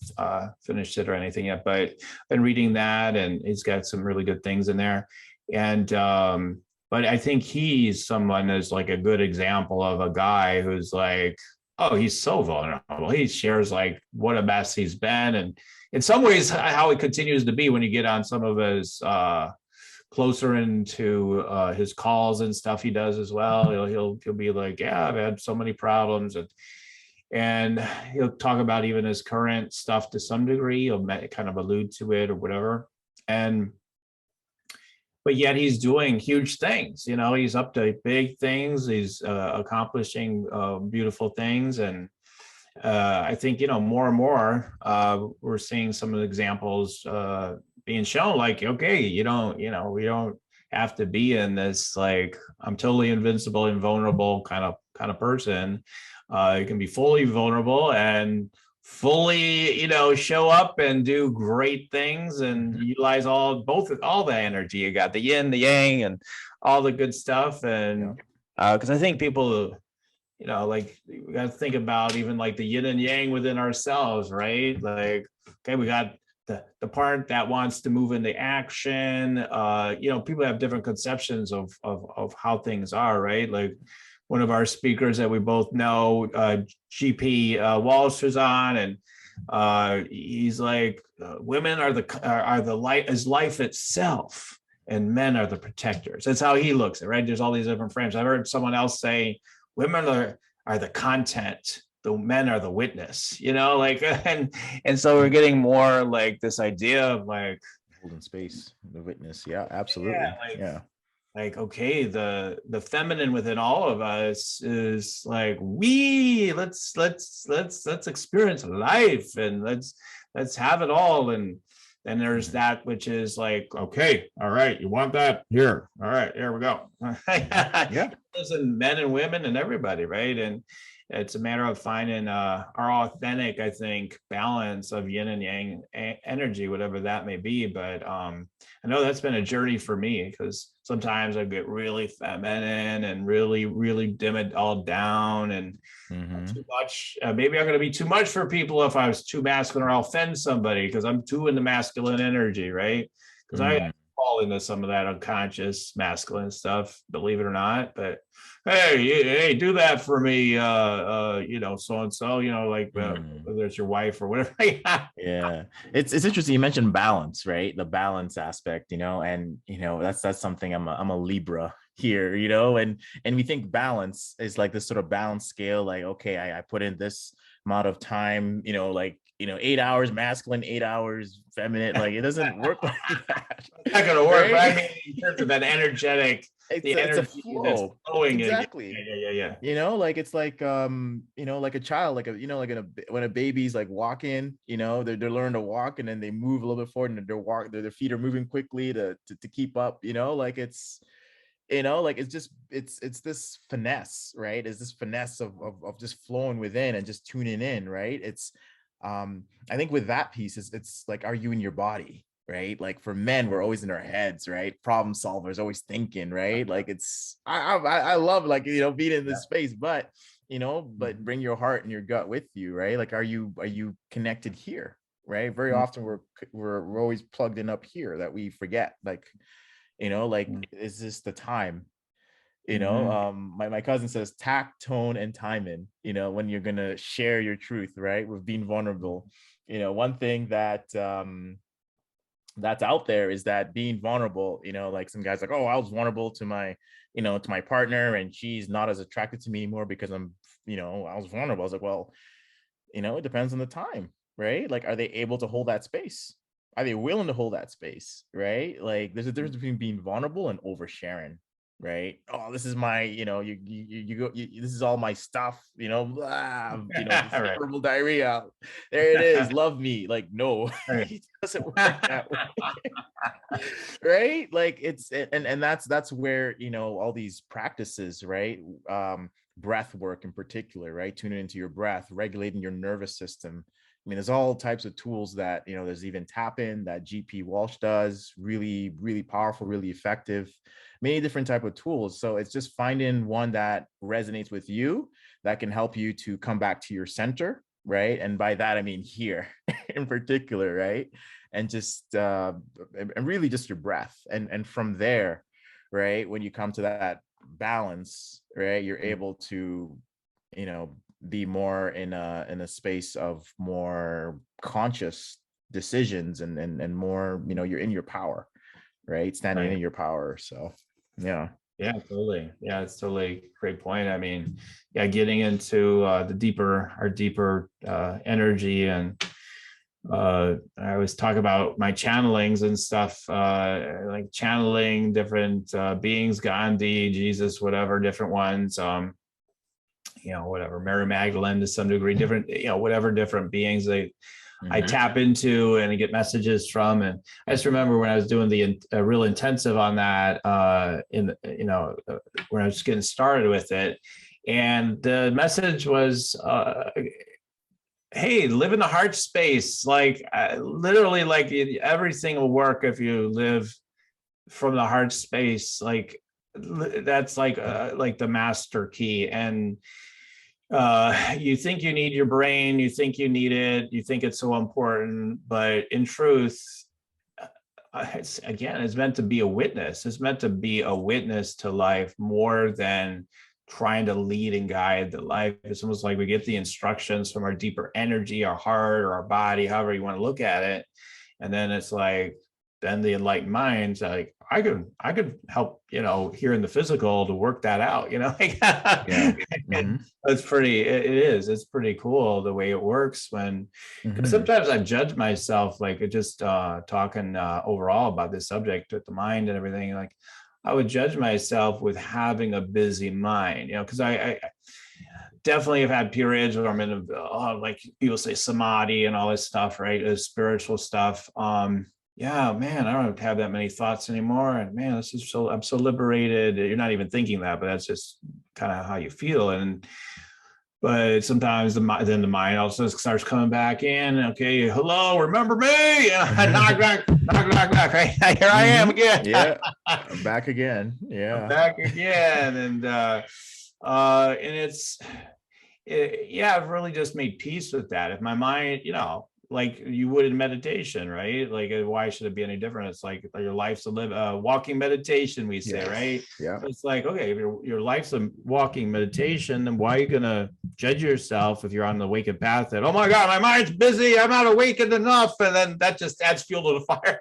S1: finished it or anything yet, but been reading that, and he's got some really good things in there. And but I think he's someone that's like a good example of a guy who's like, oh, he's so vulnerable. He shares like what a mess he's been, and in some ways how he continues to be when you get on some of his closer into his calls and stuff he does as well. He'll be like, yeah, I've had so many problems, and he'll talk about even his current stuff to some degree. He'll kind of allude to it or whatever, and but yet he's doing huge things. He's up to big things. He's accomplishing beautiful things, and I think more and more we're seeing some of the examples being shown. Like, okay, we don't have to be in this like I'm totally invincible, invulnerable kind of person. You can be fully vulnerable and fully show up and do great things and utilize all the energy you got, the yin, the yang, and all the good stuff. And because I think people, like we got to think about even like the yin and yang within ourselves, right? Like, okay, we got the part that wants to move into action. People have different conceptions of how things are, right? Like one of our speakers that we both know, GP Walsh, is on, and he's like, women are the light, is life itself, and men are the protectors. That's how he looks at it, right? There's all these different frames. I've heard someone else say women are the content, the men are the witness, like, and so we're getting more like this idea of like
S2: holding space, the witness. Yeah, absolutely.
S1: Like, okay, the feminine within all of us is like, let's experience life, and let's have it all. And then there's that which is like, okay, all right, you want that, here, all right, here we go. Listen, men and women and everybody, right? And it's a matter of finding our authentic, I think, balance of yin and yang energy, whatever that may be. But I know that's been a journey for me, because sometimes I get really feminine and really, really dim it all down, and too much. Maybe I'm going to be too much for people if I was too masculine, or I'll offend somebody because I'm too into masculine energy, right? Because I fall into some of that unconscious masculine stuff, believe it or not. But hey, do that for me, so and so, like whether it's your wife or whatever.
S2: Yeah, it's interesting. You mentioned balance, right? The balance aspect, and that's something. I'm a Libra here, and we think balance is like this sort of balance scale. Like, okay, I put in this amount of time, 8 hours masculine, 8 hours feminine. Like, it doesn't work like that.
S1: It's not gonna work, right? But I mean, in terms of that energetic, the energy
S2: it's a flow.
S1: that's flowing.
S2: Exactly.
S1: Yeah.
S2: Like it's like like a child, like when a baby's like walking, they're learning to walk, and then they move a little bit forward, and their feet are moving quickly to keep up. Like it's like it's this finesse, right? It's this finesse of just flowing within and just tuning in, right? It's I think with that piece, it's like, are you in your body, right? Like for men, we're always in our heads, right? Problem solvers, always thinking, right? Like it's I love, like, you know, being in this space, but you know, but bring your heart and your gut with you, right? Like are you connected here, right? Very often we're always plugged in up here that we forget, like, you know, like is this the time? You know, my cousin says tact, tone, and timing, you know, when you're gonna share your truth, right? With being vulnerable. You know, one thing that that's out there is that being vulnerable, you know, like some guys like, oh, I was vulnerable to my, you know, to my partner and she's not as attracted to me anymore because I'm, you know, I was vulnerable. I was like, well, you know, it depends on the time, right? Like, are they able to hold that space? Are they willing to hold that space, right? Like, there's a difference between being vulnerable and oversharing, right? Oh, this is my, you know, you go, this is all my stuff, you know, blah, you know, this
S1: Right.
S2: horrible diarrhea. There it is. Love me. Like, no,
S1: Right.
S2: it doesn't work that way. Right, like it's, and that's where, you know, all these practices, right, breath work in particular, right, tuning into your breath, regulating your nervous system. I mean, there's all types of tools that, you know, there's even tap in that GP Walsh does, really really powerful, really effective, many different type of tools. So it's just finding one that resonates with you, that can help you to come back to your center, right? And by that I mean here in particular, right? And just and really just your breath, and from there, right, when you come to that balance, right, you're able to, you know, be more in a space of more conscious decisions, and more, you know, you're in your power, right, standing
S1: Right.
S2: in your power. So yeah.
S1: Yeah, totally. Yeah, it's totally a great point. I mean, yeah, getting into the deeper energy, and I always talk about my channelings and stuff, like channeling different beings, Gandhi, Jesus, whatever, different ones, you know, whatever, Mary Magdalene to some degree, different, you know, whatever different beings I tap into and get messages from. And I just remember when I was doing the real intensive on that, you know, when I was just getting started with it, and the message was, hey, live in the heart space. Like literally, like everything will work if you live from the heart space. Like that's like the master key. And you think you need your brain, you think you need it, you think it's so important, but in truth, it's meant to be a witness. It's meant to be a witness to life more than trying to lead and guide the life. It's almost like we get the instructions from our deeper energy, our heart or our body, however you want to look at it. And then it's like, then the enlightened mind's like, I could help, you know, here in the physical to work that out, you know.
S2: Yeah.
S1: It's pretty, it is, it's pretty cool the way it works when, because sometimes I judge myself, like just talking overall about this subject with the mind and everything, like I would judge myself with having a busy mind, you know, because I definitely have had periods where I'm in like people say samadhi and all this stuff, right? Spiritual stuff. Yeah, man, I don't have that many thoughts anymore. And man, this is so, I'm so liberated. You're not even thinking that, but that's just kind of how you feel. And but sometimes then the mind also starts coming back in. Okay, hello, remember me? Knock, knock, knock, knock, knock. Right? Here I am again.
S2: Yeah, I'm back again.
S1: I'm
S2: Yeah.
S1: back again, and yeah, I've really just made peace with that. If my mind, you know, like you would in meditation, right? Like, why should it be any different? It's like your life's a walking meditation, we say, right?
S2: Yeah.
S1: So it's like, okay, if your life's a walking meditation, then why are you gonna judge yourself if you're on the awakened path that, oh my God, my mind's busy, I'm not awakened enough, and then that just adds fuel to the fire.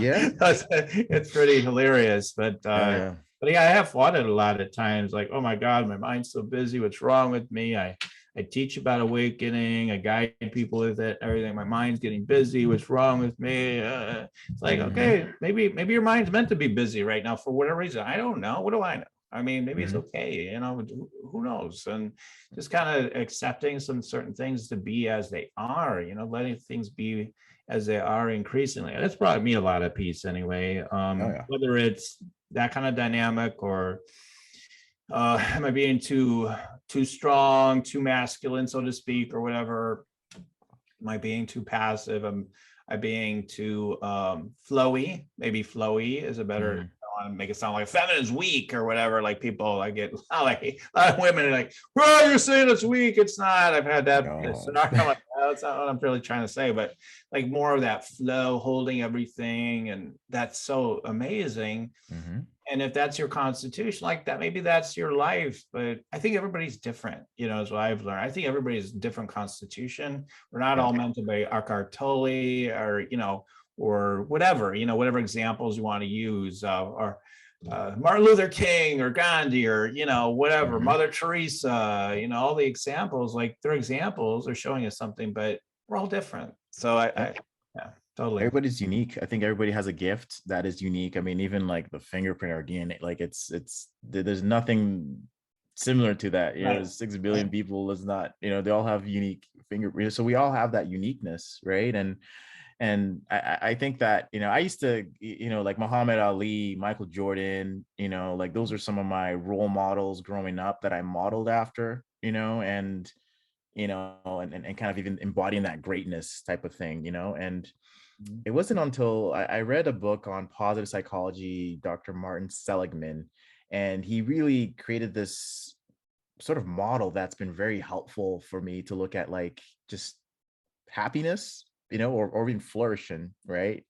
S2: Yeah.
S1: It's pretty hilarious,
S2: Yeah.
S1: but yeah, I have fought it a lot of times. Like, oh my God, my mind's so busy. What's wrong with me? I teach about awakening. I guide people with it. Everything. My mind's getting busy. What's wrong with me? It's like, okay, maybe your mind's meant to be busy right now for whatever reason. I don't know. What do I know? I mean, maybe it's okay. You know, who knows? And just kind of accepting some certain things to be as they are. You know, letting things be as they are increasingly. And it's brought me a lot of peace anyway. Whether it's that kind of dynamic or am I being too strong, too masculine, so to speak, or whatever? Am I being too passive? being too flowy. Maybe flowy is a better,
S2: Mhm.
S1: I don't want to make it sound like feminine's weak or whatever. Like people, I get like a lot of women are like, well, you're saying it's weak. It's not. I've had that
S2: No.
S1: scenario. I'm like, oh, that's not what I'm really trying to say, but like more of that flow, holding everything. And that's so amazing.
S2: Mhm.
S1: And if that's your constitution like that, maybe that's your life. But I think everybody's different, is what I've learned. I think everybody's different constitution. We're not
S2: Yeah.
S1: all meant to be Eckhart Tolle or, or whatever, whatever examples you want to use, or Martin Luther King or Gandhi or, whatever,
S2: Mhm.
S1: Mother Teresa, all the examples, like they're examples, they're showing us something, but we're all different. So
S2: Yeah.
S1: yeah, totally.
S2: Everybody's unique. I think everybody has a gift that is unique. I mean, even like the fingerprint or DNA, like there's nothing similar to that.
S1: Right.
S2: There's 6 billion people. Is not, they all have unique fingerprints. So we all have that uniqueness, right? And I think that, I used to, like Muhammad Ali, Michael Jordan, like those are some of my role models growing up that I modeled after, and and kind of even embodying that greatness type of thing, and it wasn't until I read a book on positive psychology, Dr. Martin Seligman, and he really created this sort of model that's been very helpful for me to look at, like, just happiness, or even flourishing, right?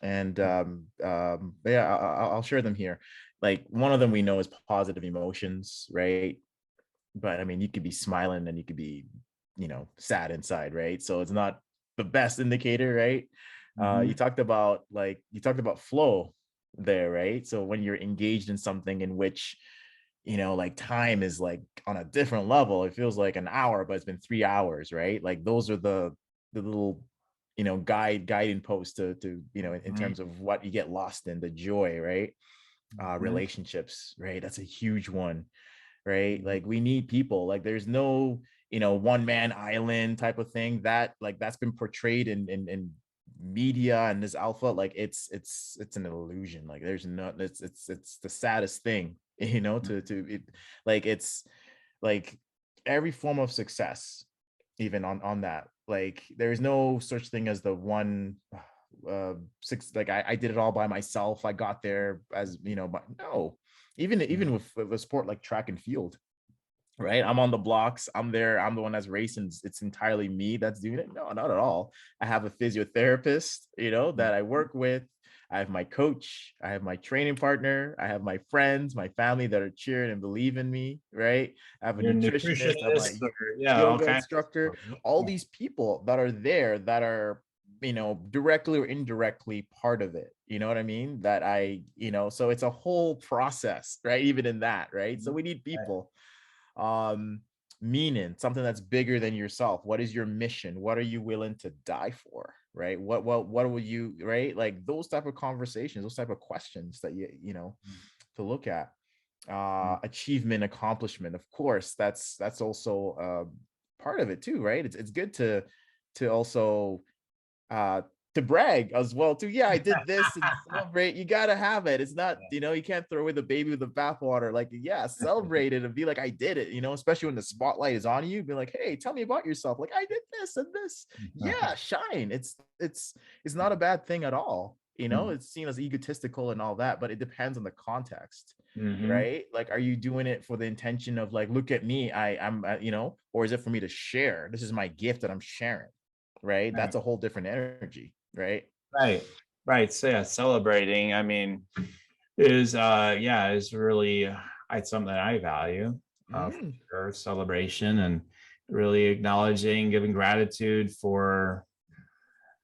S2: And but yeah, I'll share them here. Like, one of them we know is positive emotions, right? But I mean, you could be smiling and you could be, sad inside, right? So it's not the best indicator, right?
S1: Mhm.
S2: You talked about flow there, right? So when you're engaged in something in which, like, time is like on a different level, it feels like an hour, but it's been 3 hours, right? Like, those are the little, guiding posts to in
S1: Mhm.
S2: terms of what you get lost in, the joy, right?
S1: Mhm.
S2: Relationships, right? That's a huge one, right?
S1: Mhm.
S2: Like, we need people. Like, there's no, one man island type of thing that, like, that's been portrayed in media and this alpha. Like, it's an illusion. Like, there's no, it's the saddest thing, to it. Like, it's like every form of success, even on that, like, there's no such thing as the one six. Like, I did it all by myself, I got there, but no. Even with a sport like track and field, right? I'm on the blocks, I'm there, I'm the one that's racing. It's entirely me that's doing it. No, not at all. I have a physiotherapist, that I work with. I have my coach, I have my training partner, I have my friends, my family that are cheering and believe in me, right? I have a
S1: You're a
S2: nutritionist, I have my
S1: nutritionist or yeah, all
S2: yoga
S1: kinds of
S2: instructor.
S1: stuff.
S2: All
S1: Yeah.
S2: these people that are there that are, directly or indirectly part of it. You know what I mean? That so it's a whole process, right? Even in that, right? So
S1: Mhm.
S2: we need
S1: Right.
S2: people. um Meaning, something that's bigger than yourself. What is your mission? What are you willing to die for, right? What will you, right? Like, those type of conversations, those type of questions that to look at.
S1: Mhm.
S2: Achievement, accomplishment, of course, that's also part of it too, right? It's good to also uh to brag as well too. Yeah, I did this, and celebrate. You gotta have it. It's not, you can't throw away the baby with the bathwater. Like, yeah, celebrate it and be like, I did it, especially when the spotlight is on you. Be like, hey, tell me about yourself. Like, I did this and this. Yeah, shine. It's not a bad thing at all.
S1: Mhm.
S2: It's seen as egotistical and all that, but it depends on the context,
S1: Mhm.
S2: right? Like, are you doing it for the intention of, like, look at me, I'm or is it for me to share? This is my gift that I'm sharing, right?
S1: Right.
S2: That's a whole different energy, right?
S1: Right. Right. So yeah, celebrating, I mean, is really it's something that I value, for
S2: Mm,
S1: sure. Celebration and really acknowledging, giving gratitude for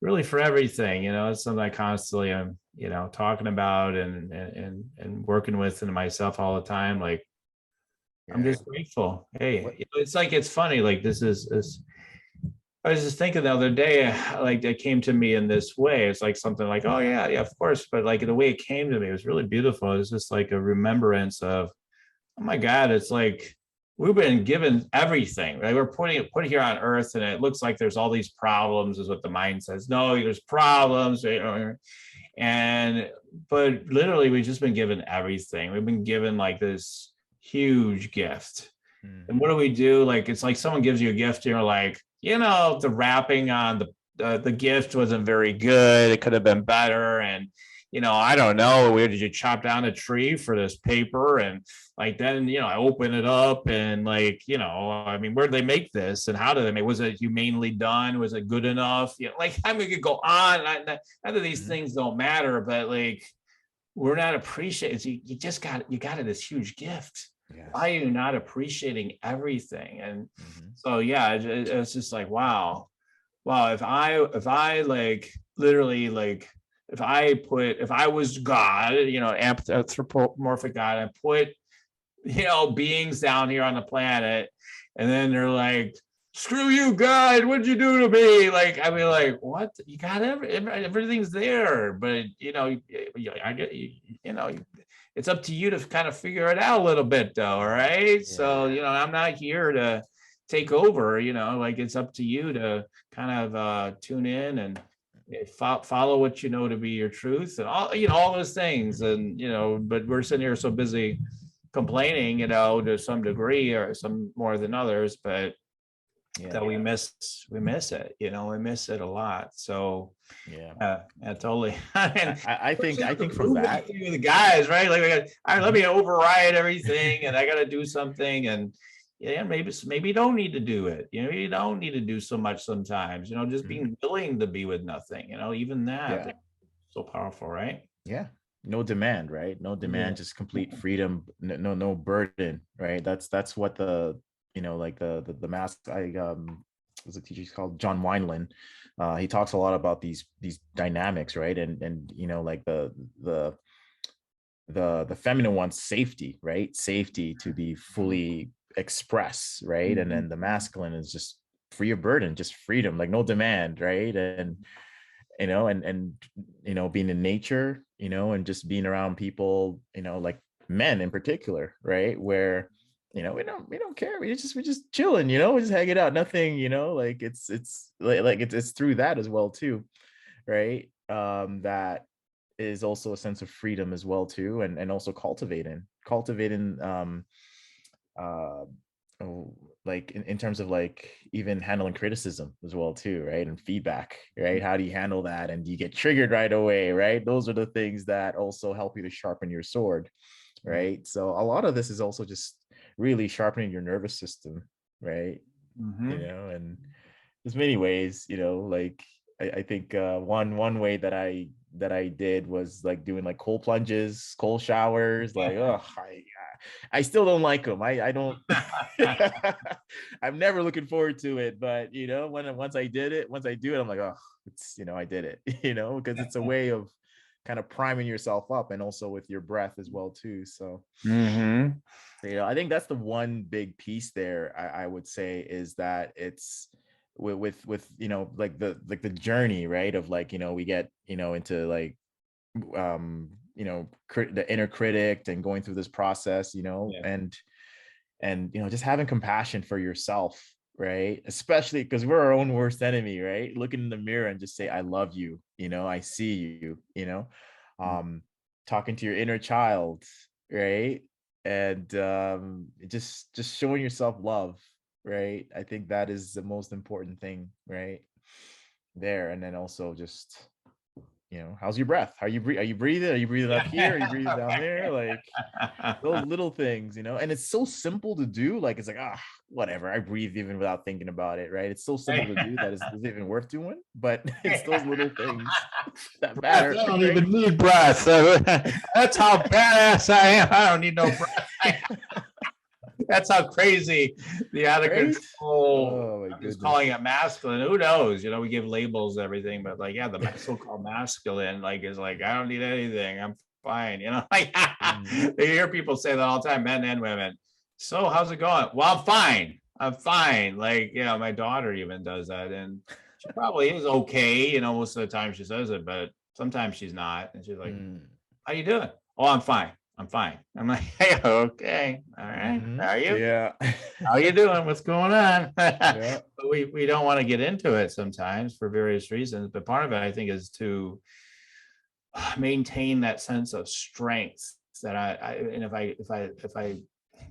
S1: really for everything. It's something I constantly am, talking about and working with in myself all the time. Like, I'm
S2: yeah.
S1: just grateful. Hey,
S2: What?
S1: it's like it's funny. Like, this is I was just thinking the other day, like it came to me in this way. It's like something like, oh yeah, yeah, of course. But like the way it came to me was really beautiful. It was just like a remembrance of, oh my God, it's like we've been given everything, right? We're put here on earth, and it looks like there's all these problems, is what the mind says. No, there's problems, and but literally we've just been given everything. We've been given like this huge gift. And what
S2: Mhm.
S1: do we do? Like, it's like someone gives you a gift, and you're like, the wrapping on the gift wasn't very good. It could have been better. And, I don't know, where did you chop down a tree for this paper? And like, then, I open it up and like, I mean, where did they make this and how did they make, was it humanely done? Was it good enough? Like, I mean, we could go on. Not that these things don't matter, but like, we're not appreciating, you just got this huge gift.
S2: Yes.
S1: Why are you not appreciating everything? And
S2: Mhm.
S1: so, yeah, it's just like, wow, if I like literally like, if I was God, anthropomorphic God, and put, beings down here on the planet, and then they're like, screw you, God, what'd you do to me? Like, I mean, like, what? You got everything's there, but I get it's up to you to kind of figure it out a little bit, though. All right.
S2: Yeah.
S1: So, I'm not here to take over, like, it's up to you to kind of tune in and follow what you know to be your truth and all those things. And, but we're sitting here so busy complaining, to some degree, or some more than others, but that we miss it, we miss it a lot. So
S2: Yeah.
S1: totally. I mean,
S2: I think from that,
S1: the guys, right? Like, all right, let me override everything, and I got to do something, and maybe you don't need to do it. You don't need to do so much sometimes. Just being willing to be with nothing. Even that, so powerful, right?
S2: Yeah. No demand, right? No demand, just complete freedom. No burden, right? That's what the like the mask. Was a teacher, he's called John Wineland. He talks a lot about these dynamics, right? And like the feminine wants safety, right? Safety to be fully expressed, right? And then the masculine is just free of burden, just freedom, like no demand, right? And being in nature, and just being around people, like men in particular, right? Where we don't care, we just chilling, we're just hanging out, nothing, like it's it's through that as well too, right? That is also a sense of freedom as well too, and also cultivating uh like in terms of like even handling criticism as well too, right? And feedback, right? How do you handle that? And do you get triggered right away, right? Those are the things that also help you to sharpen your sword, right? So a lot of this is also just really sharpening your nervous system, right? And there's many ways, like I think one way that I did was like doing like cold plunges, cold showers, like I still don't like them. I don't I'm never looking forward to it, but once I do it, I'm like, oh, it's I did it, because it's a way of kind of priming yourself up, and also with your breath as well too. So I think that's the one big piece there, I would say, is that it's with like the journey, right, of like we get into like the inner critic and going through this process, and just having compassion for yourself, right? Especially because we're our own worst enemy, right? Looking in the mirror and just say, I love you, I see you, talking to your inner child, right? And just showing yourself love, right? I think that is the most important thing, right there. And then also just how's your breath? Are you breathing? Are you breathing up here? Are you breathing down there? Like those little things, and it's so simple to do. Like, it's like, whatever, I breathe even without thinking about it, right? It's so simple to do that is even worth doing, but it's those little things that matter.
S1: I don't even need breath. That's how badass I am. I don't need no breath. That's how crazy the out of control. I'm just calling it masculine. Who knows? We give labels, everything, but like, yeah, the so-called masculine, like, is like, I don't need anything. I'm fine. Like, you hear people say that all the time, men and women. So how's it going? Well, I'm fine. I'm fine. Like, my daughter even does that, and she probably is okay. Most of the time she says it, but sometimes she's not, and she's like, "How you doing?" "Oh, I'm fine. I'm fine." I'm like, "Hey, okay, all right. How are you?
S2: Yeah.
S1: How you doing? What's going on?" But we don't want to get into it sometimes for various reasons. But part of it, I think, is to maintain that sense of strength that I and if I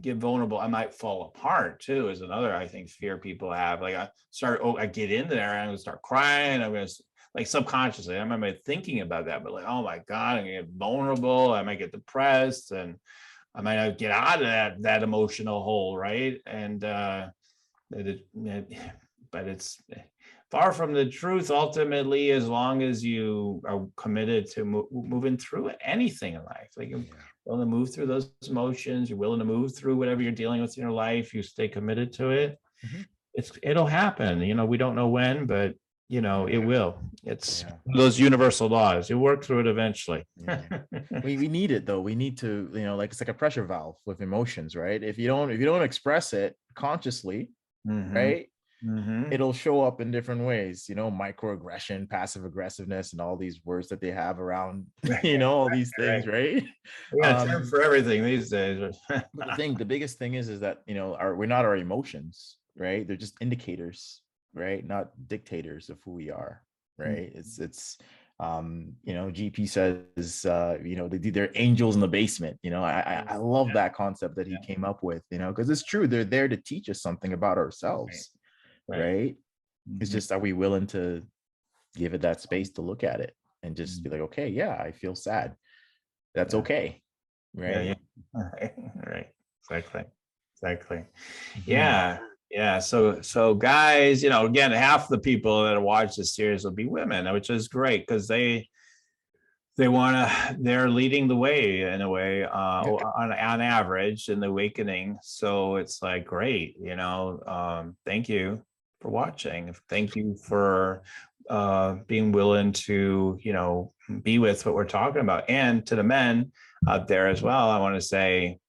S1: get vulnerable, I might fall apart too, is another, I think, fear people have. Like I get in there and I'm gonna start crying. I'm gonna, like, subconsciously, I remember thinking about that, but like, oh my God, I'm gonna get vulnerable. I might get depressed and I might not get out of that emotional hole, right? And but it's far from the truth ultimately, as long as you are committed to moving through anything in life. Like, you're willing to move through those emotions, you're willing to move through whatever you're dealing with in your life, you stay committed to it. It'll happen. We don't know when, but it will. It's those universal laws. You work through it eventually.
S2: We need it though. We need to, like, it's like a pressure valve with emotions, right? If you don't express it consciously, right, it'll show up in different ways, microaggression, passive aggressiveness, and all these words that they have around, all these things, right?
S1: We got a term for everything these days.
S2: But the biggest thing is that, we're not our emotions, right? They're just indicators, right? Not dictators of who we are, right? It's GP says, they're angels in the basement. I love that concept that he came up with, because it's true. They're there to teach us something about ourselves, right? It's just, are we willing to give it that space to look at it and just be like, okay, yeah, I feel sad. That's okay, right?
S1: Right. Exactly. Yeah. So guys, again, half the people that watch this series will be women, which is great because they're leading the way in a way, on average in the awakening. So it's like, great, thank you for watching. Thank you for being willing to, be with what we're talking about. And to the men out there as well, I want to say,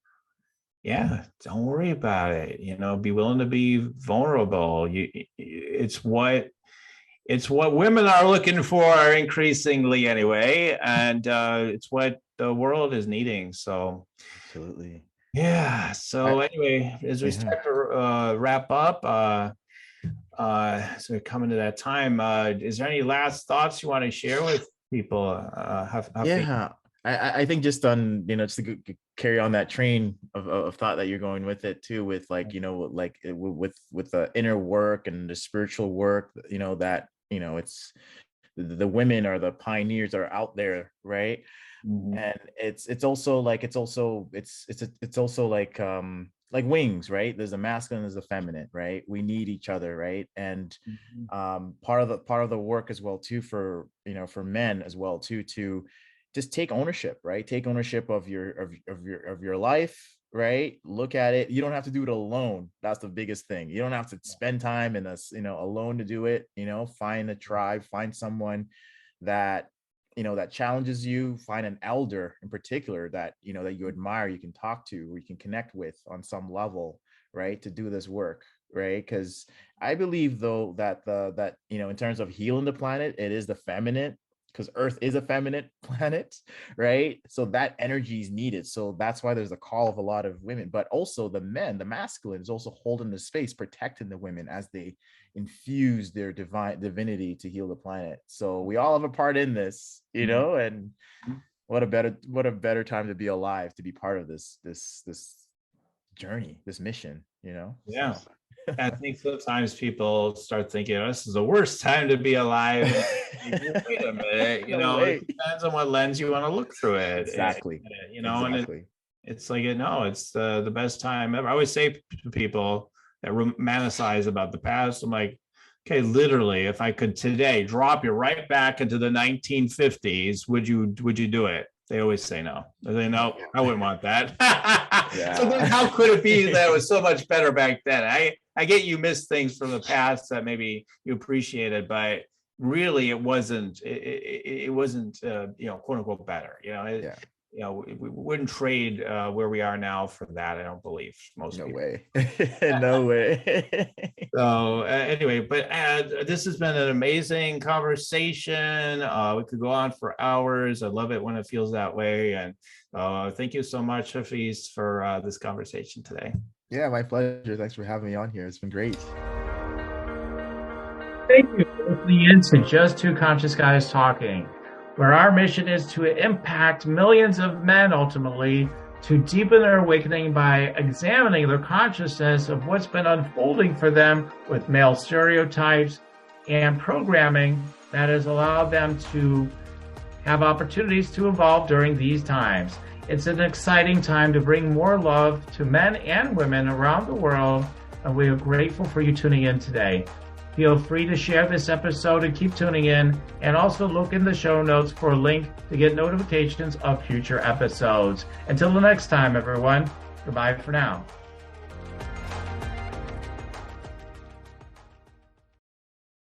S1: don't worry about it. Be willing to be vulnerable. It's what women are looking for increasingly anyway, and it's what the world is needing. So
S2: absolutely.
S1: Yeah. So anyway, as we start to wrap up, so we're coming to that time. Is there any last thoughts you want to share with people?
S2: I think just on, just to carry on that train of thought that you're going with it too, with like, with the inner work and the spiritual work, that, it's the women are the pioneers are out there, right? And it's also like wings, right? There's a masculine, there's a feminine, right? We need each other, right? And part of the work as well too, for for men as well too, to just take ownership, right? Take ownership of your life, right? Look at it. You don't have to do it alone. That's the biggest thing. You don't have to spend time in this, alone to do it. Find a tribe, find someone that that challenges you. Find an elder in particular that that you admire, you can talk to, or you can connect with on some level, right, to do this work, right? Because I believe though that in terms of healing the planet, it is the feminine, because Earth is a feminine planet, right? So that energy is needed. So that's why there's a call of a lot of women, but also the men, the masculine, is also holding the space, protecting the women as they infuse their divinity to heal the planet. So we all have a part in this, and what a better time to be alive, to be part of this journey, this mission,
S1: Yeah. I think sometimes people start thinking, this is the worst time to be alive. Wait a minute, it depends on what lens you want to look through it.
S2: Exactly.
S1: And it's like, it's the best time ever. I always say to people that romanticize about the past, I'm like, okay, literally, if I could today drop you right back into the 1950s, would you do it? They always say no. They say, no, I wouldn't want that. So then how could it be that it was so much better back then? I get you miss things from the past that maybe you appreciated, but really it wasn't, quote unquote better. We wouldn't trade where we are now for that. I don't believe most people.
S2: Way. No way.
S1: So anyway, but this has been an amazing conversation. We could go on for hours. I love it when it feels that way. And thank you so much, Hafeez, for this conversation today.
S2: Yeah, my pleasure. Thanks for having me on here. It's been great.
S1: Thank you for listening in to Just Two Conscious Guys Talking, where our mission is to impact millions of men ultimately
S3: to deepen their awakening by examining their consciousness of what's been unfolding for them with male stereotypes and programming that has allowed them to have opportunities to evolve during these times. It's an exciting time to bring more love to men and women around the world, and we are grateful for you tuning in today. Feel free to share this episode and keep tuning in, and also look in the show notes for a link to get notifications of future episodes. Until the next time, everyone, goodbye for now.